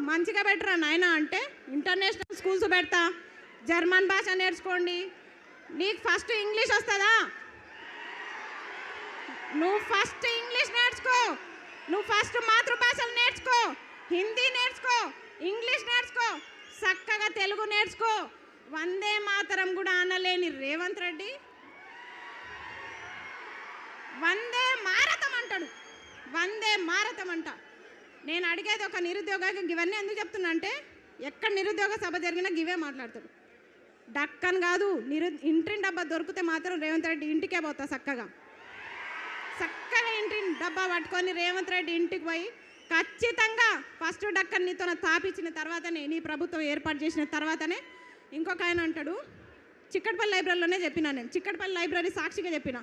మంచిగా పెట్టరా నాయన అంటే ఇంటర్నేషనల్ స్కూల్స్ పెడతా, జర్మన్ భాష నేర్చుకోండి. నీకు ఫస్ట్ ఇంగ్లీష్ వస్తుందా? నువ్వు ఫస్ట్ ఇంగ్లీష్ నేర్చుకో, నువ్వు ఫస్ట్ మాతృభాషలు నేర్చుకో, హిందీ నేర్చుకో, ఇంగ్లీష్ నేర్చుకో, చక్కగా తెలుగు నేర్చుకో. వందే మాతరం కూడా అనలేని రేవంత్ రెడ్డి వందే మారతం అంటాడు, వందే మారతం అంట. నేను అడిగేది ఒక నిరుద్యోగ, ఇవన్నీ ఎందుకు చెప్తున్నా అంటే ఎక్కడ నిరుద్యోగ సభ జరిగినా గివే మాట్లాడతాడు. డక్కన్ కాదు, ఇంటిని డబ్బా దొరికితే మాత్రం రేవంత్ రెడ్డి ఇంటికే పోతా. చక్కగా ఇంటిని డబ్బా పట్టుకొని రేవంత్ రెడ్డి ఇంటికి పోయి ఖచ్చితంగా ఫస్ట్ డక్కన్ నీతో తాపించిన తర్వాతనే, నీ ప్రభుత్వం ఏర్పాటు చేసిన తర్వాతనే. ఇంకొక ఆయన అంటాడు, చిక్కడపల్లి లైబ్రరీలోనే చెప్పినా, నేను చిక్కడపల్లి లైబ్రరీ సాక్షిగా చెప్పిన,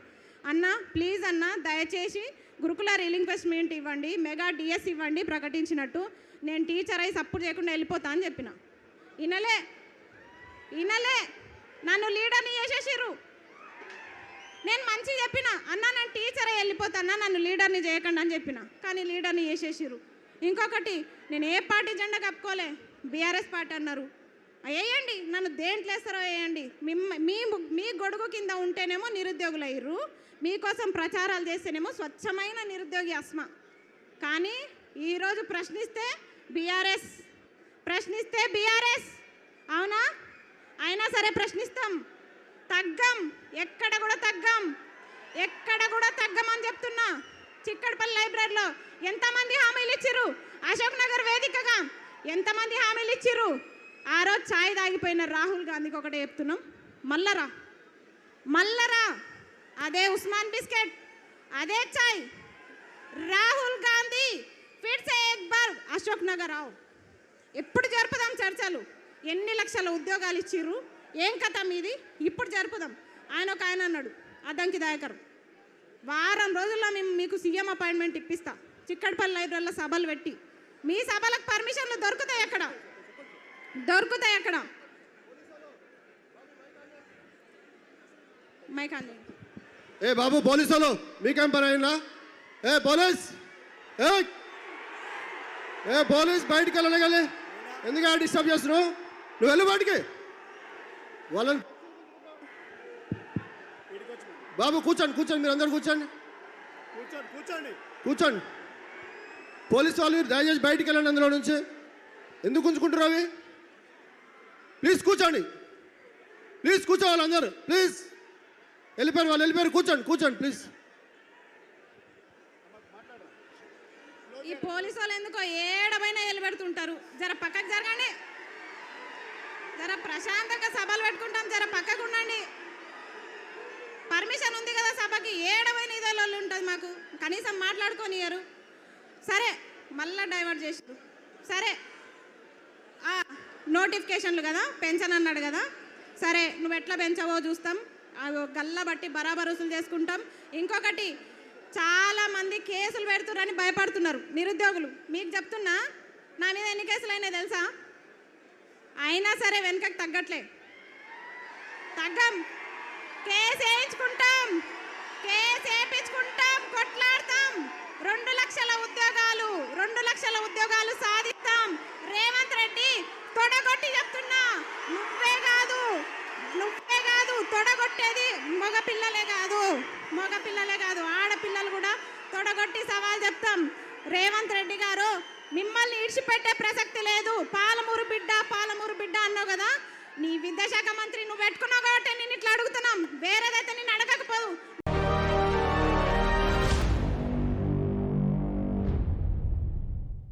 అన్న ప్లీజ్ అన్న దయచేసి గురుకుల రీలింక్వెస్ట్మెంట్ ఇవ్వండి, మెగా డిఎస్ ఇవ్వండి ప్రకటించినట్టు, నేను టీచర్ అయి సపోర్ట్ చేయకుండా వెళ్ళిపోతా అని చెప్పిన. ఇనలే నన్ను లీడర్ని చేసేసిర్రు. నేను మంచిగా చెప్పిన, అన్న నేను టీచర్ అయి వెళ్ళిపోతానా, నన్ను లీడర్ని చేయకండి అని చెప్పిన, కానీ లీడర్ని చేసేసిర్రు. ఇంకొకటి, నేను ఏ పార్టీ జెండా కప్పుకోలే, బీఆర్ఎస్ పార్టీ అన్నారు. వేయండి, నన్ను దేంట్లో వేస్తారో వేయండి. మీ గొడుగు కింద ఉంటేనేమో నిరుద్యోగులు అయ్యారు, మీకోసం ప్రచారాలు చేస్తేనేమో స్వచ్ఛమైన నిరుద్యోగి అస్మ. కానీ ఈరోజు ప్రశ్నిస్తే బీఆర్ఎస్, అవునా? అయినా సరే ప్రశ్నిస్తాం, తగ్గం, ఎక్కడ కూడా తగ్గం అని చెప్తున్నా. చిక్కడపల్లి లైబ్రరీలో ఎంతమంది హామీలు ఇచ్చిర్రు? అశోక్ నగర్ వేదికగా ఎంతమంది హామీలు ఇచ్చిర్రు? ఆ రోజు ఛాయ్ తాగిపోయిన రాహుల్ గాంధీకి ఒకటే చెప్తున్నాం, మల్లరా అదే ఉస్మాన్ బిస్కెట్, అదే ఛాయ్, రాహుల్ గాంధీ ఫిర్ సే ఏక్ బార్ అశోక్ నగర్ ఆవ్. ఎప్పుడు జరుపుదాం చర్చలు? ఎన్ని లక్షల ఉద్యోగాలు ఇచ్చిర్రు, ఏం కథ మీది? ఇప్పుడు జరుపుదాం. ఒక ఆయన అన్నాడు, అద్దంకి దయాకర్, వారం రోజుల్లో మేము మీకు సీఎం అపాయింట్మెంట్ ఇప్పిస్తా, చిక్కడపల్లి లైబ్రరీలో సభలు పెట్టి. మీ సభలకు పర్మిషన్లు దొరుకుతాయి అక్కడ? మైకాన్ని ఏ బాబు పోలీసులు మీకేం పని అయినా? ఏ పోలీస్ బయటికి వెళ్ళగలి, ఎందుకు డిస్టర్బ్ చేస్తున్నావు? నువ్వు వెళ్ళు బయటికి. వాళ్ళని బాబు కూర్చోండి, మీరు అందరు కూర్చోండి. పోలీసు వాళ్ళు దయచేసి బయటికి వెళ్ళండి అందులో నుంచి. ఎందుకు ఉంచుకుంటారు అవి? ప్లీజ్ కూర్చోవాలి అందరు, ప్లీజ్. వెళ్ళిపోయారు, కూర్చోండి ప్లీజ్. ఈ పోలీసు వాళ్ళు ఎందుకో ఏడమైనా పెడుతుంటారు. జర పక్కకు జరగండి, జర ప్రశాంతంగా సభలు పెట్టుకుంటాం, జర పక్కకు ఉండండి. పర్మిషన్ ఉంది కదా సభకి, ఏడమైన ఇదే వాళ్ళు ఉంటుంది మాకు, కనీసం మాట్లాడుకోనియరు. సరే మళ్ళా డైవర్ట్ చేసారు. సరే నోటిఫికేషన్లు కదా, పెన్షన్ అన్నాడు కదా, సరే నువ్వు ఎట్లా పెంచవో చూస్తాం, గల్ల బట్టి బరాబర్ వసూలు చేసుకుంటాం. ఇంకొకటి, చాలామంది కేసులు పెడుతున్నారని భయపడుతున్నారు నిరుద్యోగులు. మీకు చెప్తున్నా, నా మీద ఎన్ని కేసులు అయినాయి తెలుసా? అయినా సరే వెనుకకు తగ్గం, కేసు వేయించుకుంటాం, కొట్లాడతాం. 2 లక్షల ఉద్యోగాలు సాధిస్తాం. రేవంత్ రెడ్డి తొడగొట్టి చెప్తున్నా, నువ్వే కాదు తొడగొట్టేది మగపిల్లలే కాదు, ఆడపిల్లలు కూడా తొడగొట్టి సవాల్ చెప్తాం. రేవంత్ రెడ్డి గారు, మిమ్మల్ని ఇడిచిపెట్టే ప్రసక్తి లేదు. పాలమూరు బిడ్డ అన్నావు కదా, నీ విద్యాశాఖ మంత్రి నువ్వు పెట్టుకున్నావు కాబట్టి నేను ఇట్లా అడుగుతున్నాం. వేరేదైతే నేను అడగకపోదు.